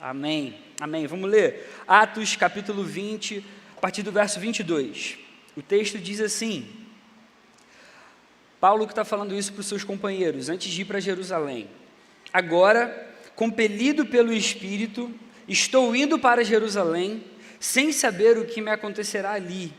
Amém. Amém. Vamos ler Atos capítulo 20, a partir do verso 22. O texto diz assim: Paulo que está falando isso para os seus companheiros, antes de ir para Jerusalém. Agora, compelido pelo Espírito, estou indo para Jerusalém, sem saber o que me acontecerá ali.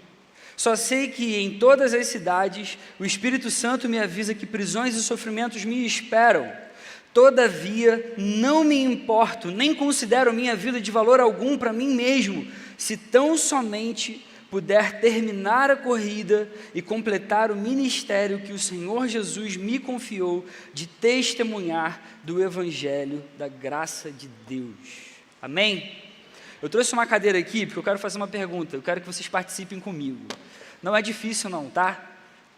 Só sei que em todas as cidades, o Espírito Santo me avisa que prisões e sofrimentos me esperam. Todavia, não me importo, nem considero minha vida de valor algum para mim mesmo, se tão somente puder terminar a corrida e completar o ministério que o Senhor Jesus me confiou de testemunhar do Evangelho da graça de Deus. Amém? Eu trouxe uma cadeira aqui porque eu quero fazer uma pergunta, eu quero que vocês participem comigo. Não é difícil não, tá?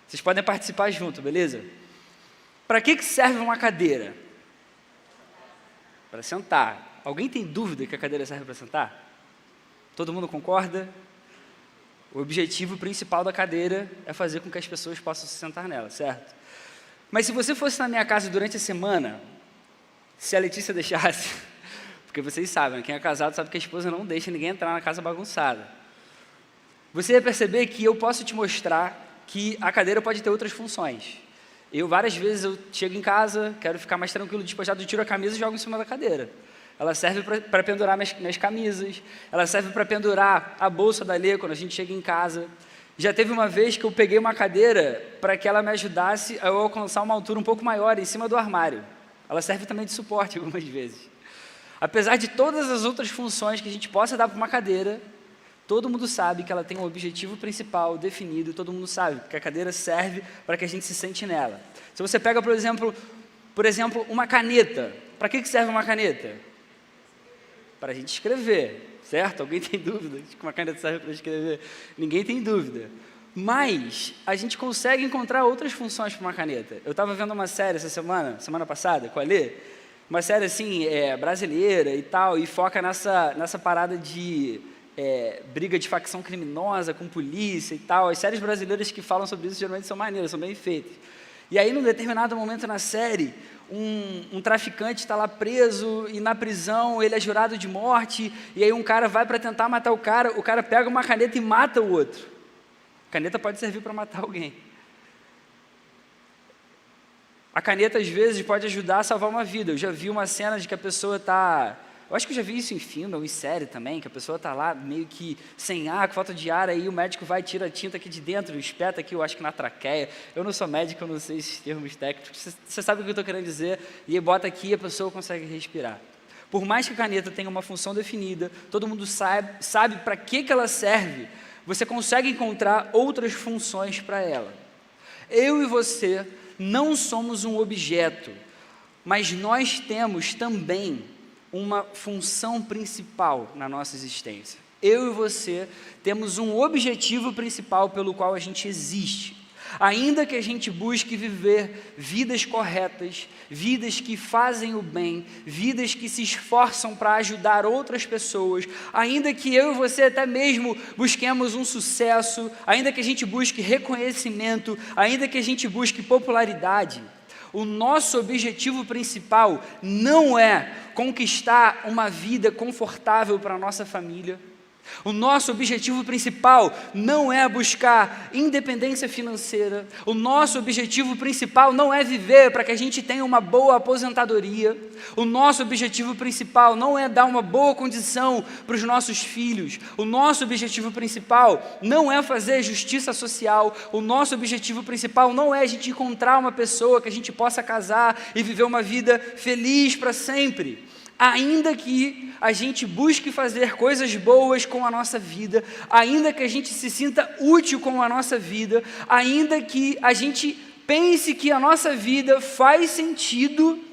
Vocês podem participar junto, beleza? Para que serve uma cadeira? Para sentar. Alguém tem dúvida que a cadeira serve para sentar? Todo mundo concorda? O objetivo principal da cadeira é fazer com que as pessoas possam se sentar nela, certo? Mas se você fosse na minha casa durante a semana, se a Letícia deixasse, porque vocês sabem, quem é casado sabe que a esposa não deixa ninguém entrar na casa bagunçada. Você ia perceber que eu posso te mostrar que a cadeira pode ter outras funções. Várias vezes eu chego em casa, quero ficar mais tranquilo, despojado, eu tiro a camisa e jogo em cima da cadeira. Ela serve para pendurar minhas camisas, ela serve para pendurar a bolsa da Lê quando a gente chega em casa. Já teve uma vez que eu peguei uma cadeira para que ela me ajudasse a eu alcançar uma altura um pouco maior em cima do armário. Ela serve também de suporte algumas vezes. Apesar de todas as outras funções que a gente possa dar para uma cadeira, todo mundo sabe que ela tem um objetivo principal definido, todo mundo sabe que a cadeira serve para que a gente se sente nela. Se você pega, por exemplo, uma caneta, para que serve uma caneta? Para a gente escrever, certo? Alguém tem dúvida de que uma caneta serve para escrever? Ninguém tem dúvida. Mas a gente consegue encontrar outras funções para uma caneta. Eu estava vendo uma série essa semana passada, com a Lê, uma série assim, brasileira e tal, e foca nessa parada de briga de facção criminosa com polícia e tal. As séries brasileiras que falam sobre isso geralmente são maneiras, são bem feitas. E aí, num determinado momento na série, um traficante está lá preso e na prisão ele é jurado de morte, e aí um cara vai para tentar matar o cara pega uma caneta e mata o outro. A caneta pode servir para matar alguém. A caneta, às vezes, pode ajudar a salvar uma vida. Eu já vi uma cena de que a pessoa está... Eu acho que eu já vi isso em filme ou em série também, que a pessoa está lá meio que sem ar, com falta de ar, aí o médico vai e tira a tinta aqui de dentro, espeta aqui, eu acho que na traqueia. Eu não sou médico, eu não sei esses termos técnicos, você sabe o que eu estou querendo dizer, e aí bota aqui e a pessoa consegue respirar. Por mais que a caneta tenha uma função definida, todo mundo sabe para que ela serve, você consegue encontrar outras funções para ela. Eu e você não somos um objeto, mas nós temos também uma função principal na nossa existência. Eu e você temos um objetivo principal pelo qual a gente existe. Ainda que a gente busque viver vidas corretas, vidas que fazem o bem, vidas que se esforçam para ajudar outras pessoas, ainda que eu e você até mesmo busquemos um sucesso, ainda que a gente busque reconhecimento, ainda que a gente busque popularidade, o nosso objetivo principal não é conquistar uma vida confortável para a nossa família. O nosso objetivo principal não é buscar independência financeira. O nosso objetivo principal não é viver para que a gente tenha uma boa aposentadoria. O nosso objetivo principal não é dar uma boa condição para os nossos filhos. O nosso objetivo principal não é fazer justiça social. O nosso objetivo principal não é a gente encontrar uma pessoa que a gente possa casar e viver uma vida feliz para sempre. Ainda que a gente busque fazer coisas boas com a nossa vida, ainda que a gente se sinta útil com a nossa vida, ainda que a gente pense que a nossa vida faz sentido,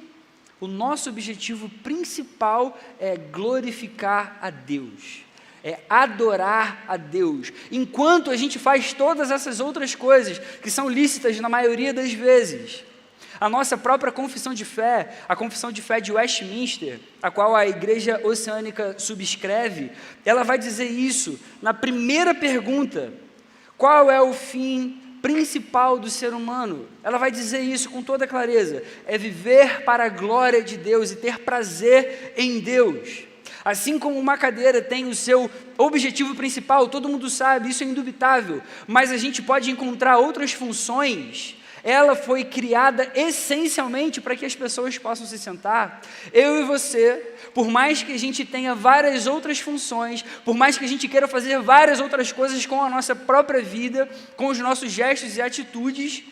o nosso objetivo principal é glorificar a Deus, é adorar a Deus. Enquanto a gente faz todas essas outras coisas, que são lícitas na maioria das vezes, a nossa própria confissão de fé, a confissão de fé de Westminster, a qual a Igreja Oceânica subscreve, ela vai dizer isso na primeira pergunta: qual é o fim principal do ser humano? Ela vai dizer isso com toda clareza: é viver para a glória de Deus e ter prazer em Deus. Assim como uma cadeira tem o seu objetivo principal, todo mundo sabe, isso é indubitável, mas a gente pode encontrar outras funções. Ela foi criada essencialmente para que as pessoas possam se sentar. Eu e você, por mais que a gente tenha várias outras funções, por mais que a gente queira fazer várias outras coisas com a nossa própria vida, com os nossos gestos e atitudes,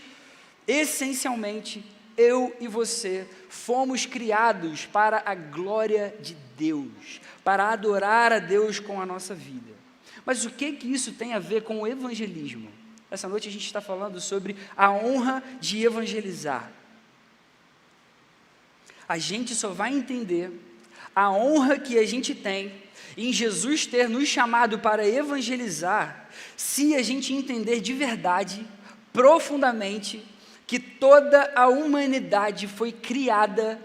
essencialmente, eu e você fomos criados para a glória de Deus, para adorar a Deus com a nossa vida. Mas o que isso tem a ver com o evangelismo? Essa noite a gente está falando sobre a honra de evangelizar. A gente só vai entender a honra que a gente tem em Jesus ter nos chamado para evangelizar, se a gente entender de verdade, profundamente, que toda a humanidade foi criada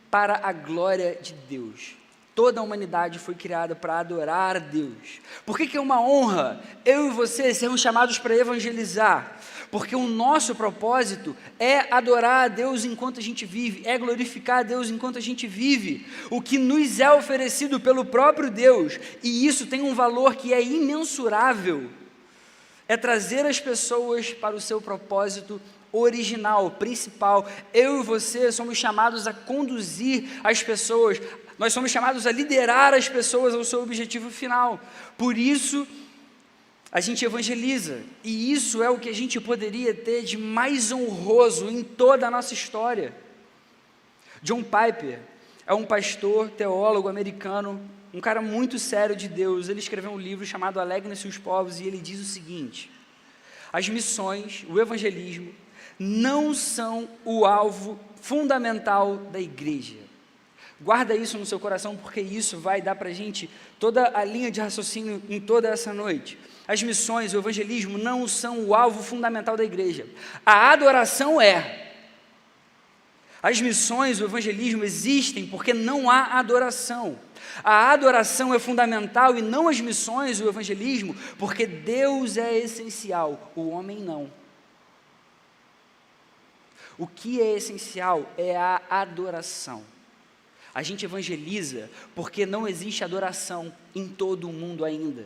para a glória de Deus. Toda a humanidade foi criada para adorar a Deus. Por que é uma honra eu e você sermos chamados para evangelizar? Porque o nosso propósito é adorar a Deus enquanto a gente vive, é glorificar a Deus enquanto a gente vive, o que nos é oferecido pelo próprio Deus, e isso tem um valor que é imensurável, é trazer as pessoas para o seu propósito original, principal. Eu e você somos chamados a conduzir as pessoas, nós somos chamados a liderar as pessoas ao seu objetivo final. Por isso, a gente evangeliza, e isso é o que a gente poderia ter de mais honroso em toda a nossa história. John Piper é um pastor, teólogo americano, um cara muito sério de Deus. Ele escreveu um livro chamado Alegrem-se os Povos, e ele diz o seguinte: as missões, o evangelismo, não são o alvo fundamental da igreja. Guarda isso no seu coração, porque isso vai dar para a gente toda a linha de raciocínio em toda essa noite. As missões, o evangelismo não são o alvo fundamental da igreja. A adoração é. As missões, o evangelismo existem porque não há adoração. A adoração é fundamental e não as missões, o evangelismo, porque Deus é essencial, o homem não. O que é essencial é a adoração. A gente evangeliza porque não existe adoração em todo o mundo ainda.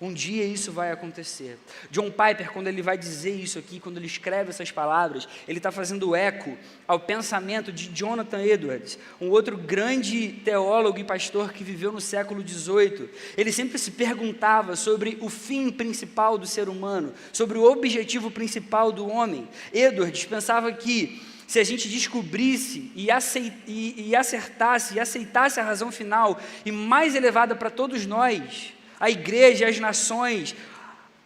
Um dia isso vai acontecer. John Piper, quando ele vai dizer isso aqui, quando ele escreve essas palavras, ele está fazendo eco ao pensamento de Jonathan Edwards, um outro grande teólogo e pastor que viveu no século XVIII. Ele sempre se perguntava sobre o fim principal do ser humano, sobre o objetivo principal do homem. Edwards pensava que se a gente descobrisse e acertasse e aceitasse a razão final e mais elevada para todos nós, a igreja, as nações,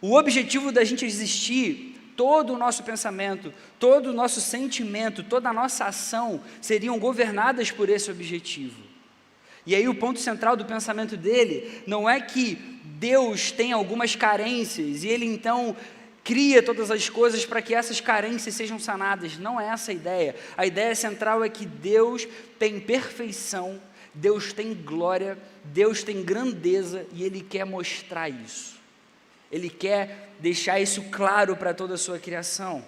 o objetivo da gente existir, todo o nosso pensamento, todo o nosso sentimento, toda a nossa ação seriam governadas por esse objetivo. E aí o ponto central do pensamento dele não é que Deus tem algumas carências e ele então cria todas as coisas para que essas carências sejam sanadas. Não é essa a ideia. A ideia central é que Deus tem perfeição, Deus tem glória, Deus tem grandeza e Ele quer mostrar isso. Ele quer deixar isso claro para toda a sua criação.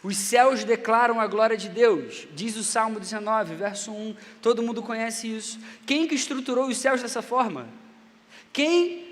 Os céus declaram a glória de Deus, diz o Salmo 19, verso 1, todo mundo conhece isso. Quem que estruturou os céus dessa forma? Quem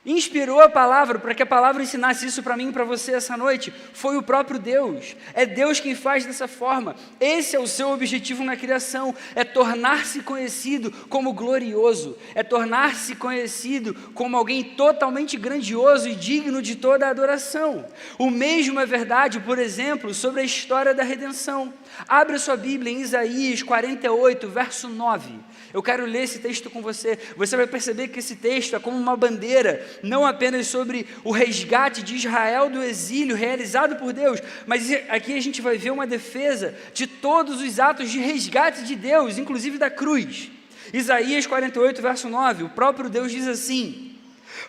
inspirou a palavra para que a palavra ensinasse isso para mim e para você essa noite? Foi o próprio Deus. É Deus quem faz dessa forma. Esse é o seu objetivo na criação, é tornar-se conhecido como glorioso, é tornar-se conhecido como alguém totalmente grandioso e digno de toda a adoração. O mesmo é verdade, por exemplo, sobre a história da redenção. Abra sua Bíblia em Isaías 48, verso 9. Eu quero ler esse texto com você. Você vai perceber que esse texto é como uma bandeira, não apenas sobre o resgate de Israel do exílio realizado por Deus, mas aqui a gente vai ver uma defesa de todos os atos de resgate de Deus, inclusive da cruz. Isaías 48, verso 9, o próprio Deus diz assim: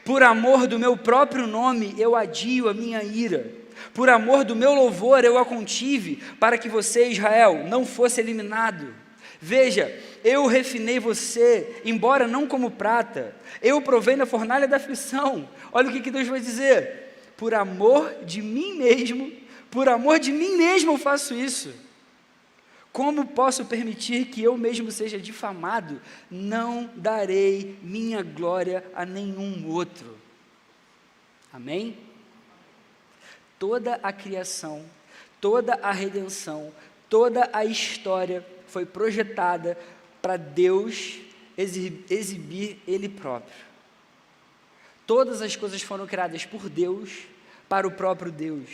por amor do meu próprio nome eu adio a minha ira, por amor do meu louvor eu a contive, para que você, Israel, não fosse eliminado. Veja, eu refinei você, embora não como prata, eu provei na fornalha da aflição. Olha o que Deus vai dizer: por amor de mim mesmo eu faço isso. Como posso permitir que eu mesmo seja difamado? Não darei minha glória a nenhum outro. Amém? Toda a criação, toda a redenção, toda a história foi projetada para Deus exibir Ele próprio. Todas as coisas foram criadas por Deus, para o próprio Deus.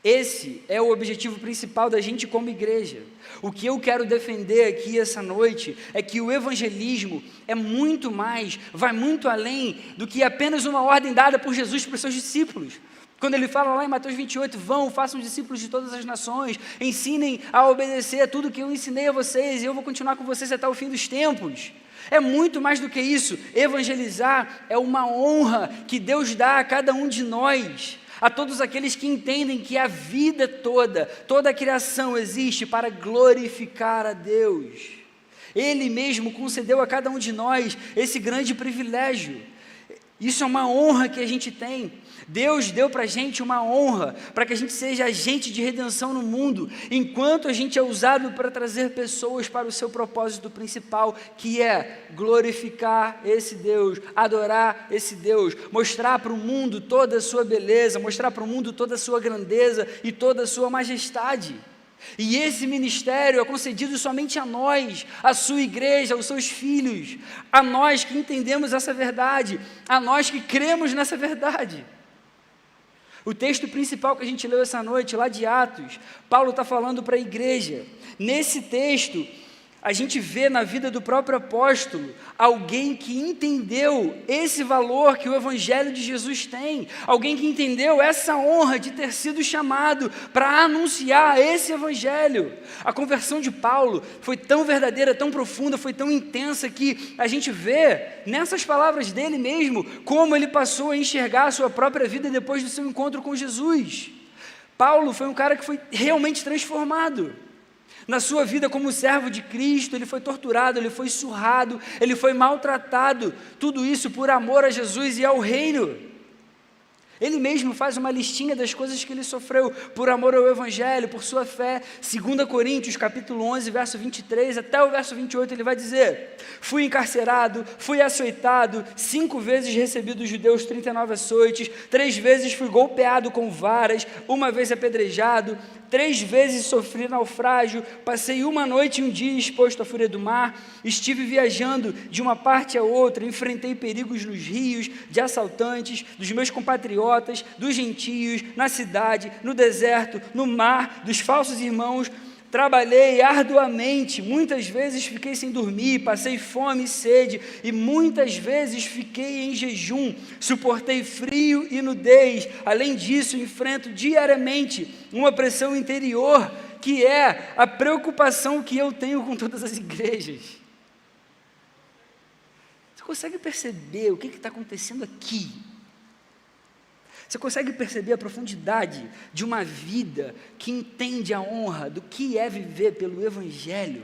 Esse é o objetivo principal da gente como igreja. O que eu quero defender aqui essa noite é que o evangelismo é muito mais, vai muito além do que apenas uma ordem dada por Jesus para os seus discípulos. Quando ele fala lá em Mateus 28, vão, façam discípulos de todas as nações, ensinem a obedecer a tudo que eu ensinei a vocês, e eu vou continuar com vocês até o fim dos tempos. É muito mais do que isso. Evangelizar é uma honra que Deus dá a cada um de nós, a todos aqueles que entendem que a vida toda, toda a criação existe para glorificar a Deus. Ele mesmo concedeu a cada um de nós esse grande privilégio. Isso é uma honra que a gente tem. Deus deu para a gente uma honra, para que a gente seja agente de redenção no mundo, enquanto a gente é usado para trazer pessoas para o seu propósito principal, que é glorificar esse Deus, adorar esse Deus, mostrar para o mundo toda a sua beleza, mostrar para o mundo toda a sua grandeza e toda a sua majestade. E esse ministério é concedido somente a nós, a sua igreja, aos seus filhos, a nós que entendemos essa verdade, a nós que cremos nessa verdade. O texto principal que a gente leu essa noite, lá de Atos, Paulo está falando para a igreja. Nesse texto, a gente vê na vida do próprio apóstolo alguém que entendeu esse valor que o evangelho de Jesus tem, alguém que entendeu essa honra de ter sido chamado para anunciar esse evangelho. A conversão de Paulo foi tão verdadeira, tão profunda, foi tão intensa que a gente vê nessas palavras dele mesmo como ele passou a enxergar a sua própria vida depois do seu encontro com Jesus. Paulo foi um cara que foi realmente transformado. Na sua vida como servo de Cristo, ele foi torturado, ele foi surrado, ele foi maltratado, tudo isso por amor a Jesus e ao reino. Ele mesmo faz uma listinha das coisas que ele sofreu por amor ao evangelho, por sua fé. 2 Coríntios, capítulo 11, verso 23, até o verso 28, ele vai dizer: fui encarcerado, fui açoitado, 5 vezes recebi dos judeus 39 açoites, 3 vezes fui golpeado com varas, 1 vez apedrejado, 3 vezes sofri naufrágio, passei 1 noite e 1 dia exposto à fúria do mar, estive viajando de uma parte a outra, enfrentei perigos nos rios, de assaltantes, dos meus compatriotas, dos gentios, na cidade, no deserto, no mar, dos falsos irmãos. Trabalhei arduamente, muitas vezes fiquei sem dormir, passei fome e sede, e muitas vezes fiquei em jejum, suportei frio e nudez. Além disso, enfrento diariamente uma pressão interior, que é a preocupação que eu tenho com todas as igrejas. Você consegue perceber o que está acontecendo aqui? Você consegue perceber a profundidade de uma vida que entende a honra do que é viver pelo Evangelho?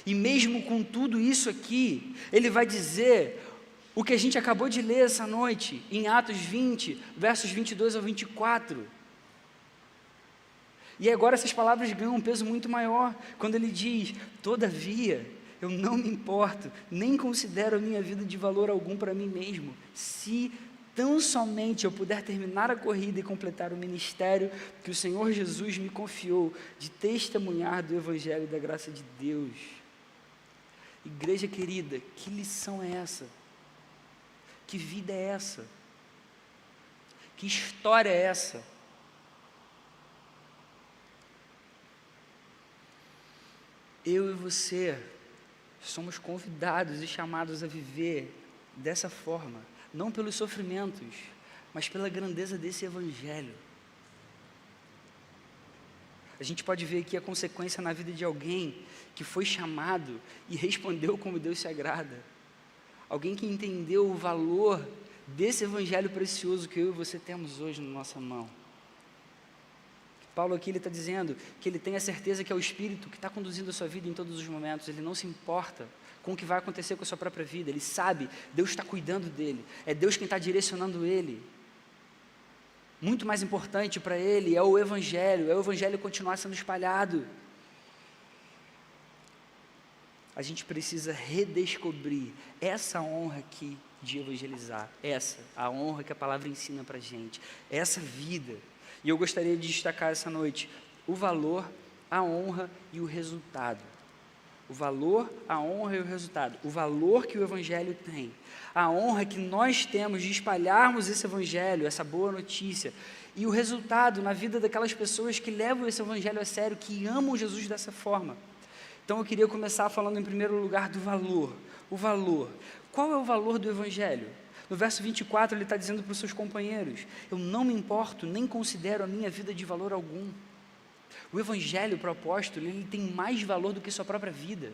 E mesmo com tudo isso aqui, ele vai dizer o que a gente acabou de ler essa noite, em Atos 20, versos 22 ao 24. E agora essas palavras ganham um peso muito maior, quando ele diz: todavia, eu não me importo, nem considero a minha vida de valor algum para mim mesmo, se tão somente eu puder terminar a corrida e completar o ministério que o Senhor Jesus me confiou, de testemunhar do Evangelho e da graça de Deus. Igreja querida, que lição é essa? Que vida é essa? Que história é essa? Eu e você somos convidados e chamados a viver dessa forma, não pelos sofrimentos, mas pela grandeza desse Evangelho. A gente pode ver aqui a consequência na vida de alguém que foi chamado e respondeu como Deus se agrada. Alguém que entendeu o valor desse Evangelho precioso que eu e você temos hoje na nossa mão. Paulo aqui ele está dizendo que ele tem a certeza que é o Espírito que está conduzindo a sua vida em todos os momentos. Ele não se importa com o que vai acontecer com a sua própria vida. Ele sabe, Deus está cuidando dele. É Deus quem está direcionando ele. Muito mais importante para ele é o Evangelho continuar sendo espalhado. a gente precisa redescobrir essa honra aqui de evangelizar, a honra que a palavra ensina para a gente, essa vida. E eu gostaria de destacar essa noite o valor, a honra e o resultado. O valor, a honra e o resultado. O valor que o Evangelho tem. A honra que nós temos de espalharmos esse Evangelho, essa boa notícia. E o resultado na vida daquelas pessoas que levam esse Evangelho a sério, que amam Jesus dessa forma. Então eu queria começar falando em primeiro lugar do valor. O valor. Qual é o valor do Evangelho? No verso 24 ele está dizendo para os seus companheiros: eu não me importo, nem considero a minha vida de valor algum. O Evangelho para o apóstolo, ele tem mais valor do que sua própria vida.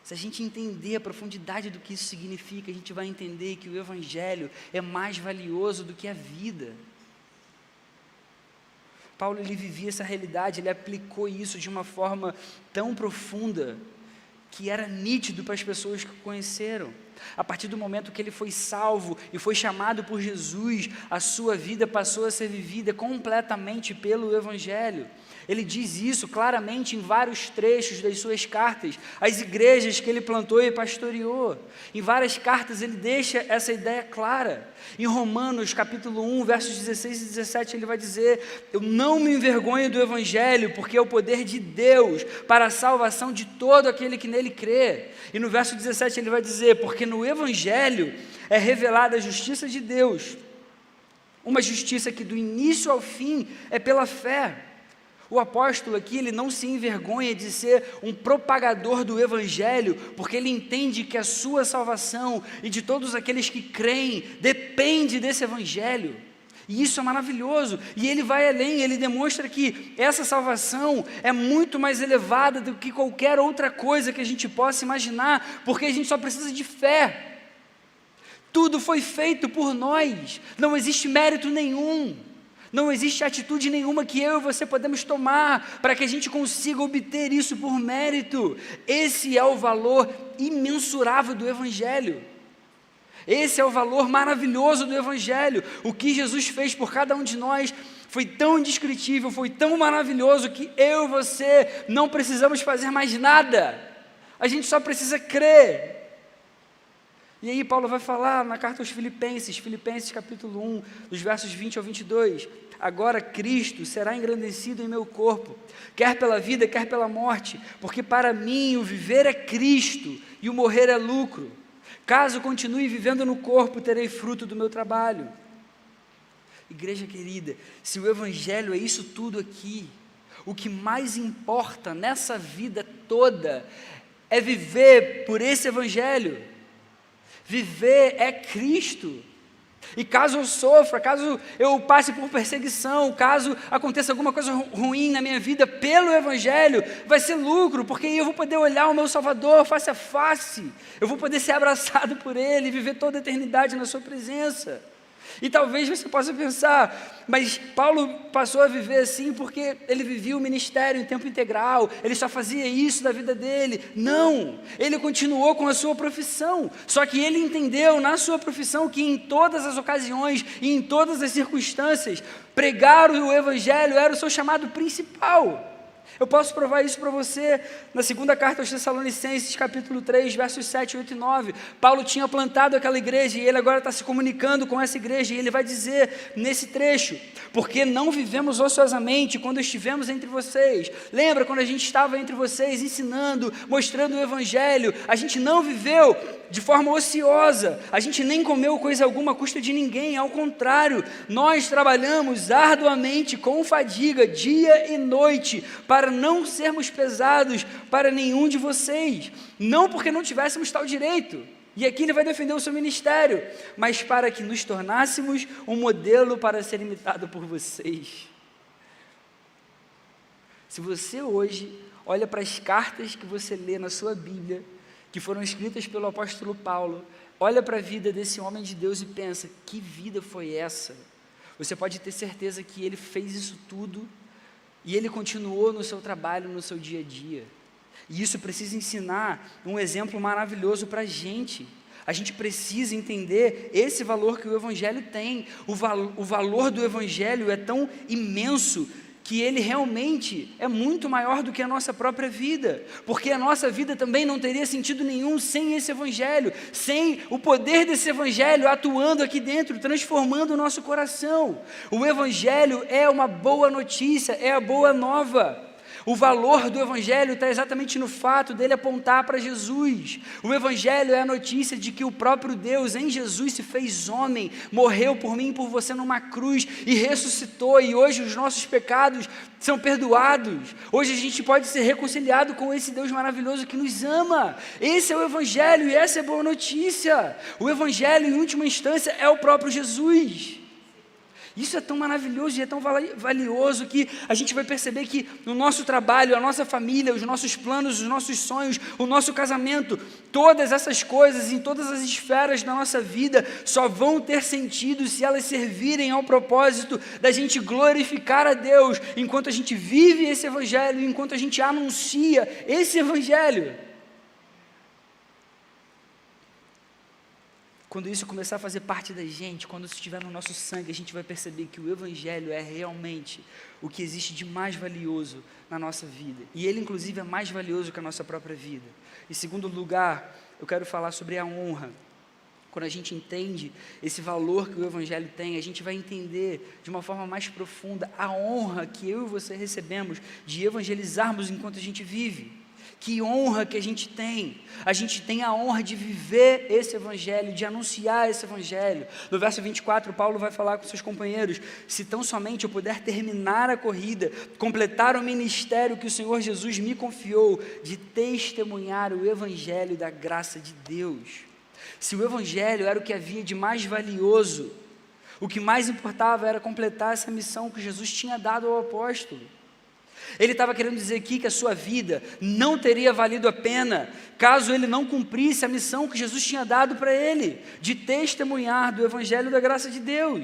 Se a gente entender a profundidade do que isso significa, a gente vai entender que o Evangelho é mais valioso do que a vida. Paulo, ele vivia essa realidade, ele aplicou isso de uma forma tão profunda, que era nítido para as pessoas que o conheceram. A partir do momento que ele foi salvo e foi chamado por Jesus, a sua vida passou a ser vivida completamente pelo Evangelho. Ele diz isso claramente em vários trechos das suas cartas, às igrejas que ele plantou e pastoreou. Em várias cartas ele deixa essa ideia clara. Em Romanos capítulo 1, versos 16 e 17, ele vai dizer: eu não me envergonho do Evangelho, porque é o poder de Deus para a salvação de todo aquele que nele crê. E no verso 17 ele vai dizer: porque no Evangelho é revelada a justiça de Deus, uma justiça que do início ao fim é pela fé. O apóstolo aqui, ele não se envergonha de ser um propagador do Evangelho, porque ele entende que a sua salvação e de todos aqueles que creem depende desse Evangelho. E isso é maravilhoso. E ele vai além, ele demonstra que essa salvação é muito mais elevada do que qualquer outra coisa que a gente possa imaginar, porque a gente só precisa de fé. Tudo foi feito por nós, não existe mérito nenhum. Não existe atitude nenhuma que eu e você podemos tomar para que a gente consiga obter isso por mérito. Esse é o valor imensurável do Evangelho. Esse é o valor maravilhoso do Evangelho. O que Jesus fez por cada um de nós foi tão indescritível, foi tão maravilhoso que eu e você não precisamos fazer mais nada. A gente só precisa crer. E aí Paulo vai falar na carta aos Filipenses capítulo 1, dos versos 20 ao 22, agora Cristo será engrandecido em meu corpo, quer pela vida, quer pela morte, porque para mim o viver é Cristo e o morrer é lucro. Caso continue vivendo no corpo, terei fruto do meu trabalho. Igreja querida, se o Evangelho é isso tudo aqui, o que mais importa nessa vida toda é viver por esse Evangelho. Viver é Cristo. E caso eu sofra, caso eu passe por perseguição, caso aconteça alguma coisa ruim na minha vida pelo Evangelho, vai ser lucro, porque aí eu vou poder olhar o meu Salvador face a face, eu vou poder ser abraçado por Ele, viver toda a eternidade na sua presença. E talvez você possa pensar, mas Paulo passou a viver assim porque ele vivia o ministério em tempo integral, ele só fazia isso da vida dele. Não, ele continuou com a sua profissão, só que ele entendeu na sua profissão que em todas as ocasiões e em todas as circunstâncias, pregar o Evangelho era o seu chamado principal. Eu posso provar isso para você na segunda carta aos Tessalonicenses, capítulo 3, versos 7, 8 e 9. Paulo tinha plantado aquela igreja e ele agora está se comunicando com essa igreja e ele vai dizer nesse trecho: porque não vivemos ociosamente quando estivemos entre vocês. Lembra quando a gente estava entre vocês ensinando, mostrando o Evangelho? A gente não viveu de forma ociosa, a gente nem comeu coisa alguma à custa de ninguém, ao contrário, nós trabalhamos arduamente com fadiga, dia e noite, para não sermos pesados para nenhum de vocês, não porque não tivéssemos tal direito, e aqui ele vai defender o seu ministério, mas para que nos tornássemos um modelo para ser imitado por vocês. Se você hoje olha para as cartas que você lê na sua Bíblia, que foram escritas pelo apóstolo Paulo, olha para a vida desse homem de Deus e pensa: que vida foi essa? Você pode ter certeza que ele fez isso tudo e ele continuou no seu trabalho, no seu dia a dia. E isso precisa ensinar um exemplo maravilhoso para a gente. A gente precisa entender esse valor que o Evangelho tem. O valor do Evangelho é tão imenso que ele realmente é muito maior do que a nossa própria vida, porque a nossa vida também não teria sentido nenhum sem esse evangelho, sem o poder desse evangelho atuando aqui dentro, transformando o nosso coração. O evangelho é uma boa notícia, é a boa nova. O valor do evangelho está exatamente no fato dele apontar para Jesus. O evangelho é a notícia de que o próprio Deus em Jesus se fez homem, morreu por mim e por você numa cruz e ressuscitou, e hoje os nossos pecados são perdoados. Hoje a gente pode ser reconciliado com esse Deus maravilhoso que nos ama. Esse é o evangelho e essa é a boa notícia. O evangelho, em última instância, é o próprio Jesus. Isso é tão maravilhoso e é tão valioso que a gente vai perceber que no nosso trabalho, a nossa família, os nossos planos, os nossos sonhos, o nosso casamento, todas essas coisas em todas as esferas da nossa vida só vão ter sentido se elas servirem ao propósito da gente glorificar a Deus enquanto a gente vive esse evangelho, enquanto a gente anuncia esse evangelho. Quando isso começar a fazer parte da gente, quando isso estiver no nosso sangue, a gente vai perceber que o evangelho é realmente o que existe de mais valioso na nossa vida. E ele, inclusive, é mais valioso que a nossa própria vida. Em segundo lugar, eu quero falar sobre a honra. Quando a gente entende esse valor que o evangelho tem, a gente vai entender de uma forma mais profunda a honra que eu e você recebemos de evangelizarmos enquanto a gente vive. Que honra que a gente tem a honra de viver esse evangelho, de anunciar esse evangelho. No verso 24, Paulo vai falar com seus companheiros: se tão somente eu puder terminar a corrida, completar o ministério que o Senhor Jesus me confiou, de testemunhar o evangelho da graça de Deus. Se o evangelho era o que havia de mais valioso, o que mais importava era completar essa missão que Jesus tinha dado ao apóstolo. Ele estava querendo dizer aqui que a sua vida não teria valido a pena caso ele não cumprisse a missão que Jesus tinha dado para ele, de testemunhar do evangelho da graça de Deus.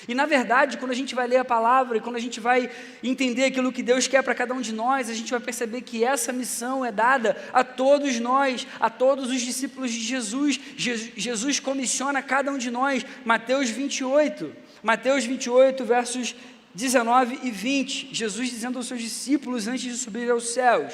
E na verdade, quando a gente vai ler a palavra e quando a gente vai entender aquilo que Deus quer para cada um de nós, a gente vai perceber que essa missão é dada a todos nós, a todos os discípulos de Jesus. Jesus comissiona cada um de nós. Mateus 28, versos 19 e 20, Jesus dizendo aos seus discípulos antes de subir aos céus: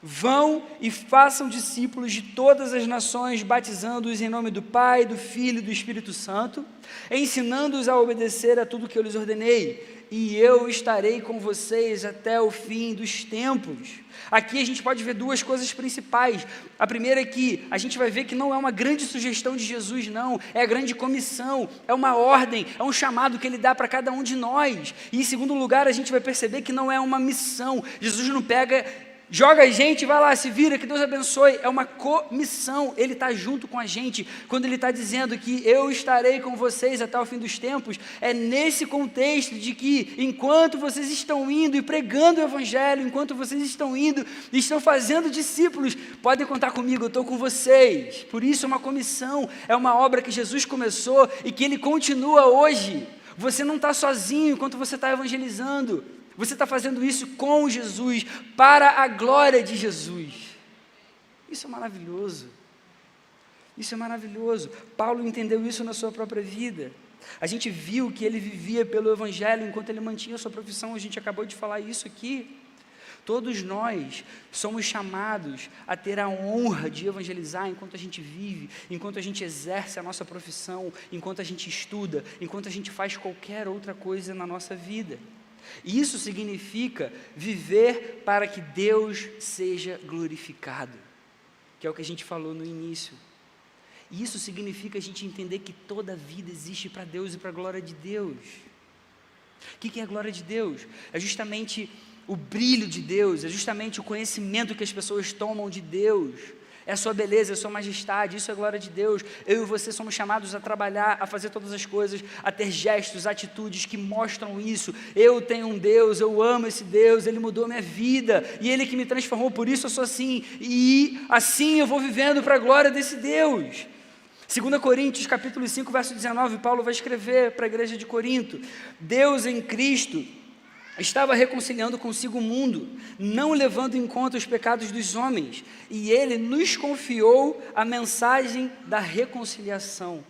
vão e façam discípulos de todas as nações, batizando-os em nome do Pai, do Filho e do Espírito Santo, ensinando-os a obedecer a tudo que eu lhes ordenei, e eu estarei com vocês até o fim dos tempos. Aqui a gente pode ver duas coisas principais. A primeira é que a gente vai ver que não é uma grande sugestão de Jesus, não, é a grande comissão, é uma ordem, é um chamado que ele dá para cada um de nós. E em segundo lugar, a gente vai perceber que não é uma missão. Jesus não pega, joga a gente, vai lá, se vira, que Deus abençoe. É uma comissão, ele está junto com a gente. Quando ele está dizendo que eu estarei com vocês até o fim dos tempos, é nesse contexto de que enquanto vocês estão indo e pregando o evangelho, enquanto vocês estão indo e estão fazendo discípulos, podem contar comigo, eu estou com vocês. Por isso é uma comissão, é uma obra que Jesus começou e que ele continua hoje. Você não está sozinho enquanto você está evangelizando. Você está fazendo isso com Jesus, para a glória de Jesus. Isso é maravilhoso. Isso é maravilhoso. Paulo entendeu isso na sua própria vida. A gente viu que ele vivia pelo evangelho enquanto ele mantinha a sua profissão. A gente acabou de falar isso aqui. Todos nós somos chamados a ter a honra de evangelizar enquanto a gente vive, enquanto a gente exerce a nossa profissão, enquanto a gente estuda, enquanto a gente faz qualquer outra coisa na nossa vida. Isso significa viver para que Deus seja glorificado, que é o que a gente falou no início. Isso significa a gente entender que toda vida existe para Deus e para a glória de Deus. O que é a glória de Deus? É justamente o brilho de Deus, é justamente o conhecimento que as pessoas tomam de Deus. É a sua beleza, é a sua majestade, isso é a glória de Deus. Eu e você somos chamados a trabalhar, a fazer todas as coisas, a ter gestos, atitudes que mostram isso. Eu tenho um Deus, eu amo esse Deus, Ele mudou minha vida, e Ele que me transformou, por isso eu sou assim, e assim eu vou vivendo para a glória desse Deus. 2 Coríntios, capítulo 5, verso 19, Paulo vai escrever para a igreja de Corinto: Deus em Cristo estava reconciliando consigo o mundo, não levando em conta os pecados dos homens, e Ele nos confiou a mensagem da reconciliação.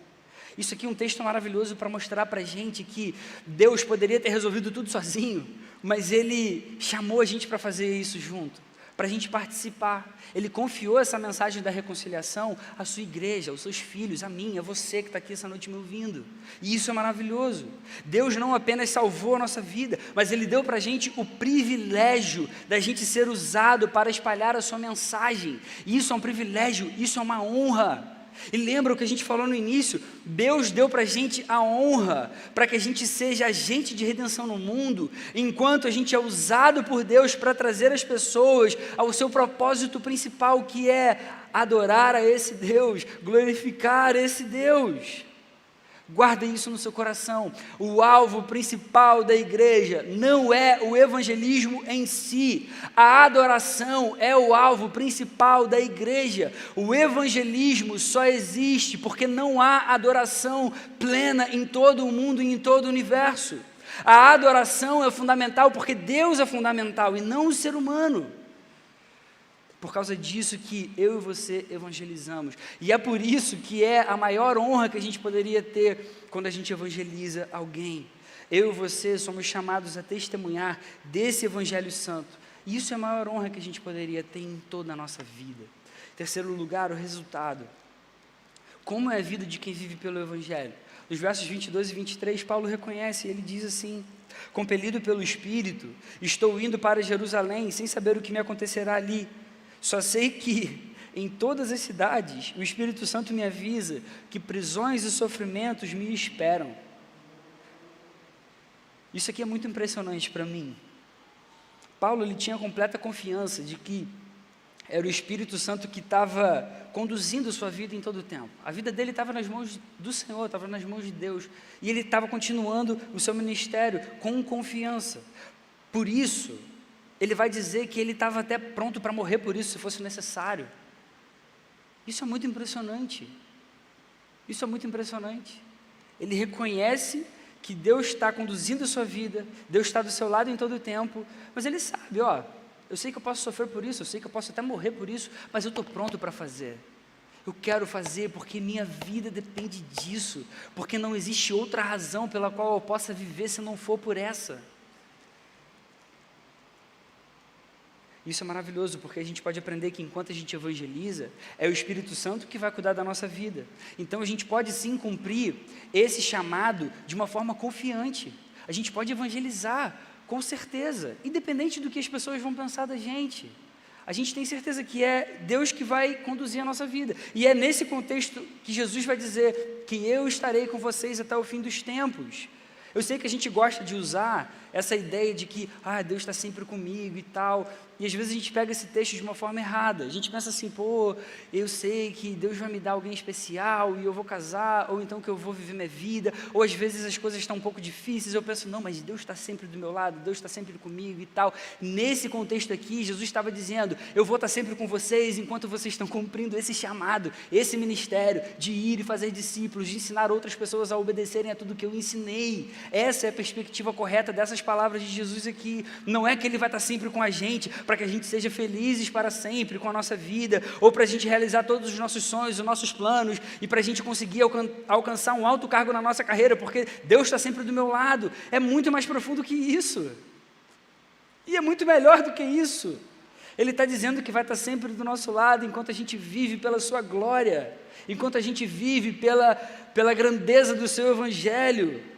Isso aqui é um texto maravilhoso para mostrar para a gente que Deus poderia ter resolvido tudo sozinho, mas Ele chamou a gente para fazer isso junto, para a gente participar. Ele confiou essa mensagem da reconciliação à sua igreja, aos seus filhos, a mim, a você que está aqui essa noite me ouvindo. E isso é maravilhoso. Deus não apenas salvou a nossa vida, mas Ele deu para a gente o privilégio da gente ser usado para espalhar a sua mensagem. E isso é um privilégio, isso é uma honra. E lembra o que a gente falou no início? Deus deu para a gente a honra, para que a gente seja agente de redenção no mundo, enquanto a gente é usado por Deus para trazer as pessoas ao seu propósito principal, que é adorar a esse Deus, glorificar esse Deus. Guarda isso no seu coração. O alvo principal da igreja não é o evangelismo em si. A adoração é o alvo principal da igreja. O evangelismo só existe porque não há adoração plena em todo o mundo e em todo o universo. A adoração é fundamental porque Deus é fundamental e não o ser humano. Por causa disso que eu e você evangelizamos. E é por isso que é a maior honra que a gente poderia ter quando a gente evangeliza alguém. Eu e você somos chamados a testemunhar desse evangelho santo. E isso é a maior honra que a gente poderia ter em toda a nossa vida. Em terceiro lugar, o resultado. Como é a vida de quem vive pelo evangelho? Nos versos 22 e 23, Paulo reconhece, ele diz assim: compelido pelo Espírito, estou indo para Jerusalém, sem saber o que me acontecerá ali. Só sei que em todas as cidades o Espírito Santo me avisa que prisões e sofrimentos me esperam. Isso aqui é muito impressionante para mim. Paulo, ele tinha completa confiança de que era o Espírito Santo que estava conduzindo a sua vida em todo o tempo. A vida dele estava nas mãos do Senhor, estava nas mãos de Deus. E ele estava continuando o seu ministério com confiança. Por isso, ele vai dizer que ele estava até pronto para morrer por isso, se fosse necessário. Isso é muito impressionante. Isso é muito impressionante. Ele reconhece que Deus está conduzindo a sua vida, Deus está do seu lado em todo o tempo, mas ele sabe, eu sei que eu posso sofrer por isso, eu sei que eu posso até morrer por isso, mas eu estou pronto para fazer. Eu quero fazer porque minha vida depende disso, porque não existe outra razão pela qual eu possa viver se não for por essa. Isso é maravilhoso, porque a gente pode aprender que enquanto a gente evangeliza, é o Espírito Santo que vai cuidar da nossa vida. Então a gente pode sim cumprir esse chamado de uma forma confiante. A gente pode evangelizar, com certeza, independente do que as pessoas vão pensar da gente. A gente tem certeza que é Deus que vai conduzir a nossa vida. E é nesse contexto que Jesus vai dizer que eu estarei com vocês até o fim dos tempos. Eu sei que a gente gosta de usar essa ideia de que Deus está sempre comigo e tal, e às vezes a gente pega esse texto de uma forma errada. A gente pensa assim, eu sei que Deus vai me dar alguém especial e eu vou casar, ou então que eu vou viver minha vida, ou às vezes as coisas estão um pouco difíceis, eu penso, não, mas Deus está sempre do meu lado, Deus está sempre comigo e tal. Nesse contexto aqui, Jesus estava dizendo, eu vou estar sempre com vocês enquanto vocês estão cumprindo esse chamado, esse ministério de ir e fazer discípulos, de ensinar outras pessoas a obedecerem a tudo que eu ensinei. Essa é a perspectiva correta dessas palavras de Jesus aqui. Não é que Ele vai estar sempre com a gente, para que a gente seja felizes para sempre com a nossa vida, ou para a gente realizar todos os nossos sonhos, os nossos planos, e para a gente conseguir alcançar um alto cargo na nossa carreira, porque Deus está sempre do meu lado. É muito mais profundo que isso, e é muito melhor do que isso. Ele está dizendo que vai estar sempre do nosso lado, enquanto a gente vive pela sua glória, enquanto a gente vive pela grandeza do seu evangelho.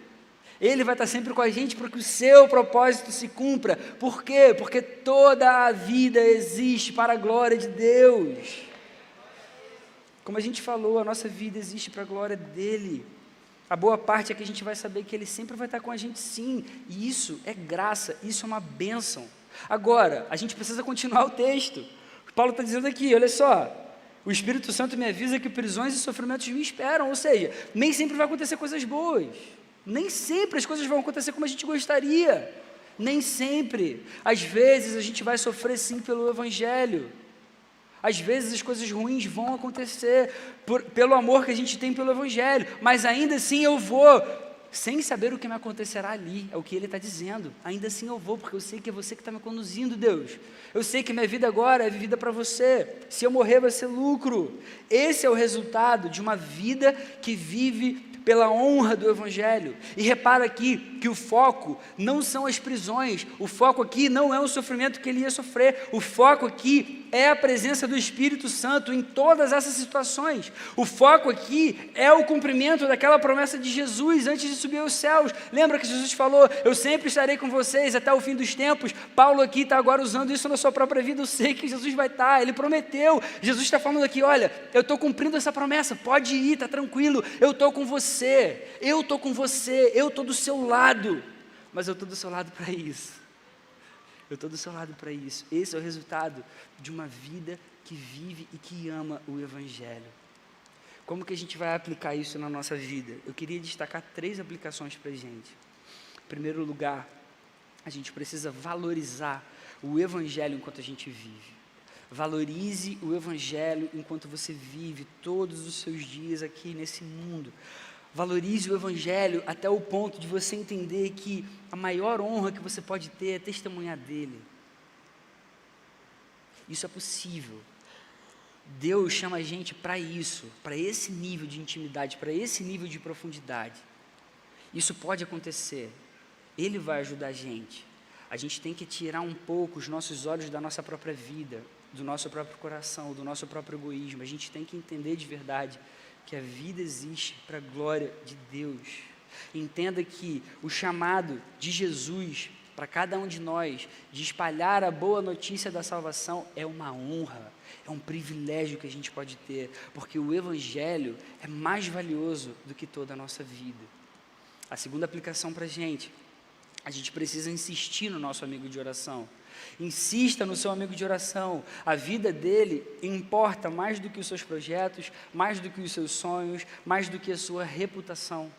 Ele vai estar sempre com a gente para que o seu propósito se cumpra. Por quê? Porque toda a vida existe para a glória de Deus. Como a gente falou, a nossa vida existe para a glória dEle. A boa parte é que a gente vai saber que Ele sempre vai estar com a gente, sim. E isso é graça, isso é uma bênção. Agora, a gente precisa continuar o texto. Paulo está dizendo aqui, olha só, o Espírito Santo me avisa que prisões e sofrimentos me esperam. Ou seja, nem sempre vai acontecer coisas boas. Nem sempre as coisas vão acontecer como a gente gostaria. Nem sempre. Às vezes a gente vai sofrer sim pelo Evangelho. Às vezes as coisas ruins vão acontecer pelo amor que a gente tem pelo Evangelho. Mas ainda assim eu vou, sem saber o que me acontecerá ali. É o que ele está dizendo. Ainda assim eu vou, porque eu sei que é você que está me conduzindo, Deus. Eu sei que minha vida agora é vivida para você. Se eu morrer vai ser lucro. Esse é o resultado de uma vida que vive pela honra do Evangelho. E repara aqui que o foco não são as prisões, o foco aqui não é o sofrimento que ele ia sofrer, o foco aqui é a presença do Espírito Santo em todas essas situações. O foco aqui é o cumprimento daquela promessa de Jesus antes de subir aos céus. Lembra que Jesus falou, eu sempre estarei com vocês até o fim dos tempos? Paulo aqui está agora usando isso na sua própria vida, eu sei que Jesus vai estar, ele prometeu. Jesus está falando aqui, olha, eu estou cumprindo essa promessa, pode ir, está tranquilo, eu estou com você, eu estou do seu lado, mas eu estou do seu lado para isso. Eu estou do seu lado para isso. Esse é o resultado de uma vida que vive e que ama o Evangelho. Como que a gente vai aplicar isso na nossa vida? Eu queria destacar 3 aplicações para a gente. Em primeiro lugar, a gente precisa valorizar o Evangelho enquanto a gente vive. Valorize o Evangelho enquanto você vive todos os seus dias aqui nesse mundo. Valorize o Evangelho até o ponto de você entender que a maior honra que você pode ter é testemunhar dele. Isso é possível. Deus chama a gente para isso, para esse nível de intimidade, para esse nível de profundidade. Isso pode acontecer. Ele vai ajudar a gente. A gente tem que tirar um pouco os nossos olhos da nossa própria vida, do nosso próprio coração, do nosso próprio egoísmo. A gente tem que entender de verdade que a vida existe para a glória de Deus. Entenda que o chamado de Jesus para cada um de nós, de espalhar a boa notícia da salvação, é uma honra, é um privilégio que a gente pode ter, porque o Evangelho é mais valioso do que toda a nossa vida. A segunda aplicação para a gente precisa insistir no nosso amigo de oração. Insista no seu amigo de oração. A vida dele importa mais do que os seus projetos, mais do que os seus sonhos, mais do que a sua reputação.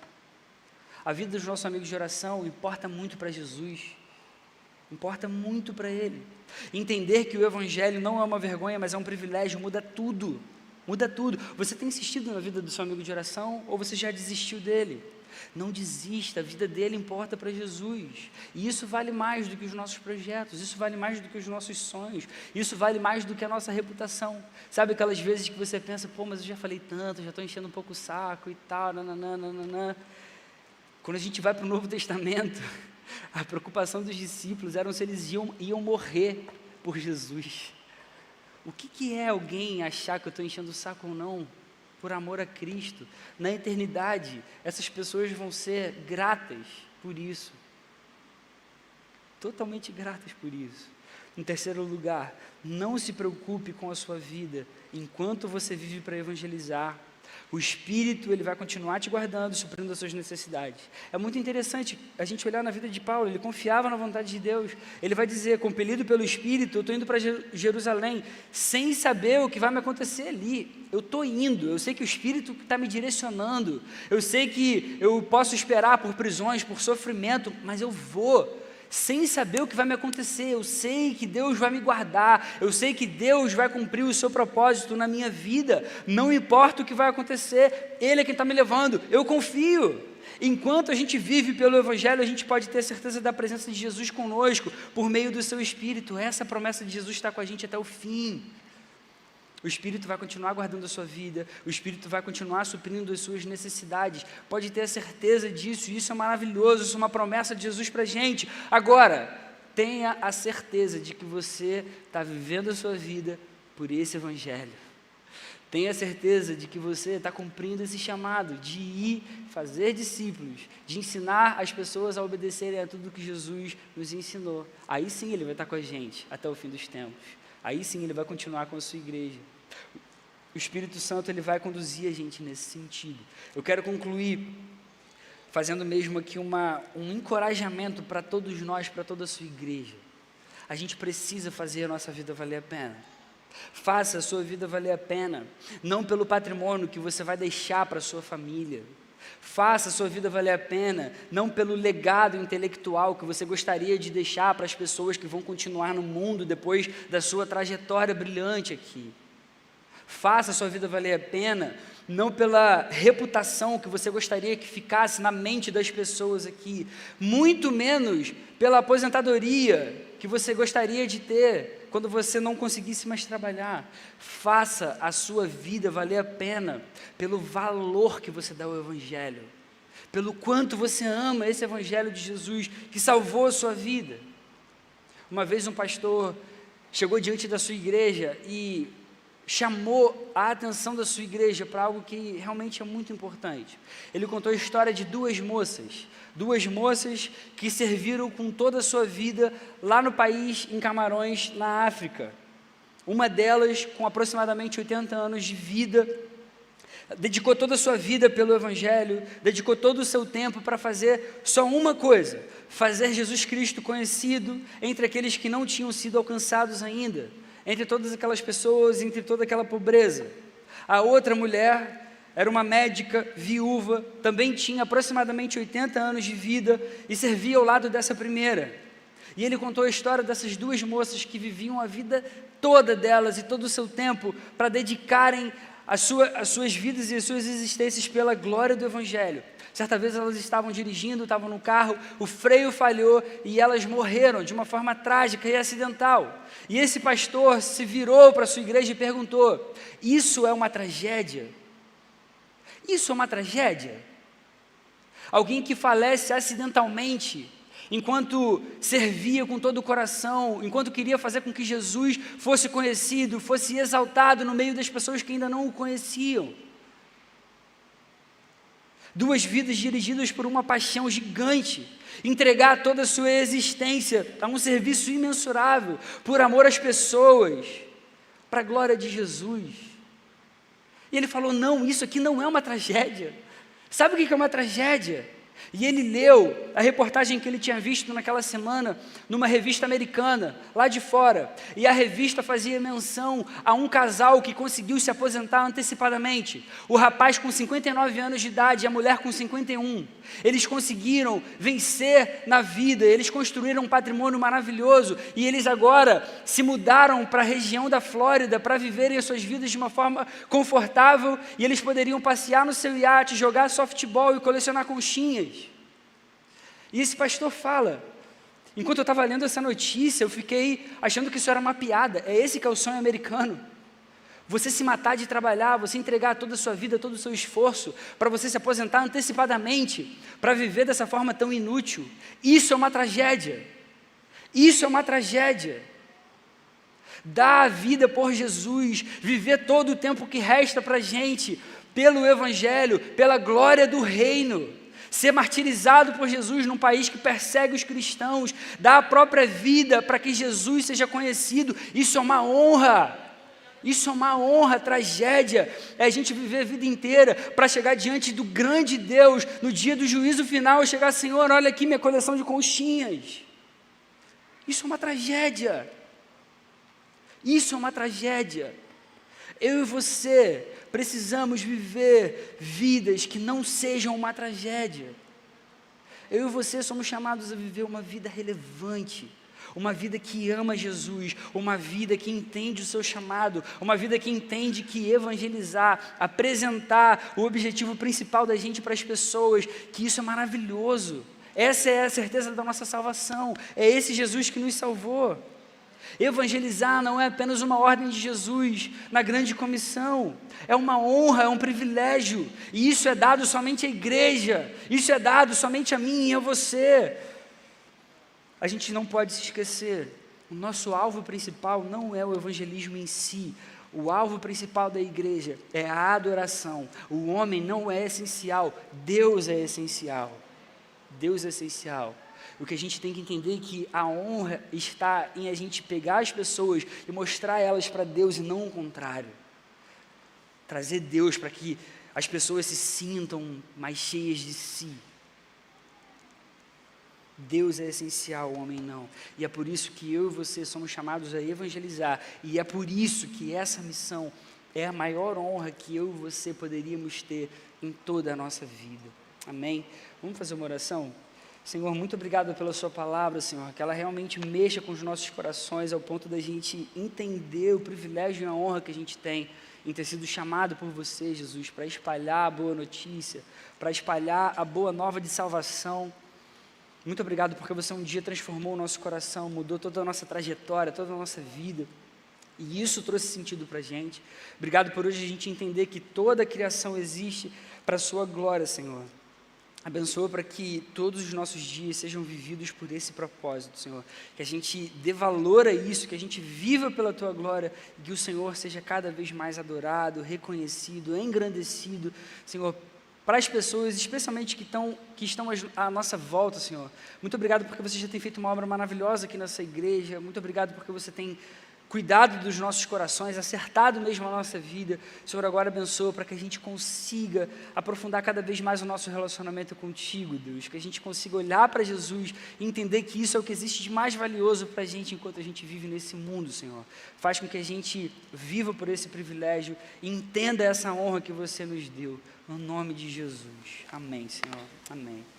A vida dos nossos amigos de oração importa muito para Jesus, importa muito para ele. Entender que o Evangelho não é uma vergonha, mas é um privilégio, muda tudo. Muda tudo. Você tem insistido na vida do seu amigo de oração ou você já desistiu dele? Não desista, a vida dele importa para Jesus. E isso vale mais do que os nossos projetos, isso vale mais do que os nossos sonhos, isso vale mais do que a nossa reputação. Sabe aquelas vezes que você pensa, pô, mas eu já falei tanto, já estou enchendo um pouco o saco e tal, nananana. Quando a gente vai para o Novo Testamento, a preocupação dos discípulos era se eles iam morrer por Jesus. O que é alguém achar que eu estou enchendo o saco ou não? Por amor a Cristo, na eternidade, essas pessoas vão ser gratas por isso, totalmente gratas por isso. Em terceiro lugar, não se preocupe com a sua vida, enquanto você vive para evangelizar. O Espírito, ele vai continuar te guardando, suprindo as suas necessidades. É muito interessante a gente olhar na vida de Paulo, ele confiava na vontade de Deus. Ele vai dizer, compelido pelo Espírito, eu estou indo para Jerusalém, sem saber o que vai me acontecer ali. Eu estou indo, eu sei que o Espírito está me direcionando, eu sei que eu posso esperar por prisões, por sofrimento, mas eu vou. Sem saber o que vai me acontecer, eu sei que Deus vai me guardar, eu sei que Deus vai cumprir o seu propósito na minha vida, não importa o que vai acontecer, Ele é quem está me levando, eu confio. Enquanto a gente vive pelo Evangelho, a gente pode ter certeza da presença de Jesus conosco, por meio do seu Espírito. Essa promessa de Jesus está com a gente até o fim. O Espírito vai continuar guardando a sua vida, o Espírito vai continuar suprindo as suas necessidades, pode ter a certeza disso, isso é maravilhoso, isso é uma promessa de Jesus para a gente. Agora, tenha a certeza de que você está vivendo a sua vida por esse Evangelho, tenha certeza de que você está cumprindo esse chamado de ir fazer discípulos, de ensinar as pessoas a obedecerem a tudo que Jesus nos ensinou. Aí sim Ele vai estar com a gente até o fim dos tempos. Aí sim Ele vai continuar com a sua igreja. O Espírito Santo, ele vai conduzir a gente nesse sentido. Eu quero concluir fazendo mesmo aqui um encorajamento para todos nós, para toda a sua igreja. A gente precisa fazer a nossa vida valer a pena. Faça a sua vida valer a pena, não pelo patrimônio que você vai deixar para a sua família. Faça a sua vida valer a pena, não pelo legado intelectual que você gostaria de deixar para as pessoas que vão continuar no mundo depois da sua trajetória brilhante aqui. Faça a sua vida valer a pena, não pela reputação que você gostaria que ficasse na mente das pessoas aqui, muito menos pela aposentadoria que você gostaria de ter quando você não conseguisse mais trabalhar. Faça a sua vida valer a pena pelo valor que você dá ao Evangelho. pelo quanto você ama esse evangelho de Jesus que salvou a sua vida. Uma vez um pastor chegou diante da sua igreja e chamou a atenção da sua igreja para algo que realmente é muito importante. Ele contou a história de duas moças que serviram com toda a sua vida lá no país, em Camarões, na África. Uma delas, com aproximadamente 80 anos de vida, dedicou toda a sua vida pelo Evangelho, dedicou todo o seu tempo para fazer só uma coisa: fazer Jesus Cristo conhecido entre aqueles que não tinham sido alcançados ainda, entre todas aquelas pessoas, entre toda aquela pobreza. A outra mulher era uma médica viúva, também tinha aproximadamente 80 anos de vida e servia ao lado dessa primeira. E ele contou a história dessas duas moças que viviam a vida toda delas e todo o seu tempo para dedicarem as suas vidas e as suas existências pela glória do Evangelho. Certa vez elas estavam dirigindo, estavam no carro, o freio falhou e elas morreram de uma forma trágica e acidental. E esse pastor se virou para a sua igreja e perguntou: isso é uma tragédia? Isso é uma tragédia? Alguém que falece acidentalmente, enquanto servia com todo o coração, enquanto queria fazer com que Jesus fosse conhecido, fosse exaltado no meio das pessoas que ainda não o conheciam. Duas vidas dirigidas por uma paixão gigante, entregar toda a sua existência a um serviço imensurável, por amor às pessoas, para a glória de Jesus. E ele falou: não, isso aqui não é uma tragédia. Sabe o que é uma tragédia? E ele leu a reportagem que ele tinha visto naquela semana, numa revista americana, lá de fora, e a revista fazia menção a um casal que conseguiu se aposentar antecipadamente, o rapaz com 59 anos de idade e a mulher com 51, eles conseguiram vencer na vida, eles construíram um patrimônio maravilhoso, e eles agora se mudaram para a região da Flórida, para viverem as suas vidas de uma forma confortável, e eles poderiam passear no seu iate, jogar softball e colecionar conchinhas. E esse pastor fala: enquanto eu estava lendo essa notícia, eu fiquei achando que isso era uma piada. É esse que é o sonho americano. Você se matar de trabalhar, você entregar toda a sua vida, todo o seu esforço, para você se aposentar antecipadamente, para viver dessa forma tão inútil. Isso é uma tragédia. Isso é uma tragédia. Dar a vida por Jesus, viver todo o tempo que resta para a gente, pelo Evangelho, pela glória do reino. Ser martirizado por Jesus num país que persegue os cristãos, dar a própria vida para que Jesus seja conhecido, isso é uma honra. Isso é uma honra. Tragédia é a gente viver a vida inteira para chegar diante do grande Deus, no dia do juízo final, e chegar: Senhor, olha aqui minha coleção de conchinhas. Isso é uma tragédia. Isso é uma tragédia. Eu e você precisamos viver vidas que não sejam uma tragédia. Eu e você somos chamados a viver uma vida relevante, uma vida que ama Jesus, uma vida que entende o seu chamado, uma vida que entende que evangelizar, apresentar o objetivo principal da gente para as pessoas, que isso é maravilhoso. Essa é a certeza da nossa salvação, é esse Jesus que nos salvou. Evangelizar não é apenas uma ordem de Jesus na grande comissão, é uma honra, é um privilégio, e isso é dado somente à igreja, isso é dado somente a mim e a você. A gente não pode se esquecer, o nosso alvo principal não é o evangelismo em si, o alvo principal da igreja é a adoração. O homem não é essencial, Deus é essencial. Deus é essencial. O que a gente tem que entender é que a honra está em a gente pegar as pessoas e mostrar elas para Deus e não o contrário. Trazer Deus para que as pessoas se sintam mais cheias de si. Deus é essencial, o homem não. E é por isso que eu e você somos chamados a evangelizar. E é por isso que essa missão é a maior honra que eu e você poderíamos ter em toda a nossa vida. Amém? Vamos fazer uma oração? Senhor, muito obrigado pela sua palavra, Senhor, que ela realmente mexa com os nossos corações ao ponto da gente entender o privilégio e a honra que a gente tem em ter sido chamado por você, Jesus, para espalhar a boa notícia, para espalhar a boa nova de salvação. Muito obrigado porque você um dia transformou o nosso coração, mudou toda a nossa trajetória, toda a nossa vida, e isso trouxe sentido para a gente. Obrigado por hoje a gente entender que toda a criação existe para a sua glória, Senhor. Abençoa para que todos os nossos dias sejam vividos por esse propósito, Senhor. Que a gente dê valor a isso, que a gente viva pela Tua glória e que o Senhor seja cada vez mais adorado, reconhecido, engrandecido, Senhor, para as pessoas, especialmente que estão à nossa volta, Senhor. Muito obrigado porque você já tem feito uma obra maravilhosa aqui nessa igreja. Muito obrigado porque você tem cuidado dos nossos corações, acertado mesmo a nossa vida. Senhor, agora abençoa para que a gente consiga aprofundar cada vez mais o nosso relacionamento contigo, Deus, que a gente consiga olhar para Jesus e entender que isso é o que existe de mais valioso para a gente enquanto a gente vive nesse mundo, Senhor. Faz com que a gente viva por esse privilégio e entenda essa honra que você nos deu, no nome de Jesus. Amém, Senhor. Amém.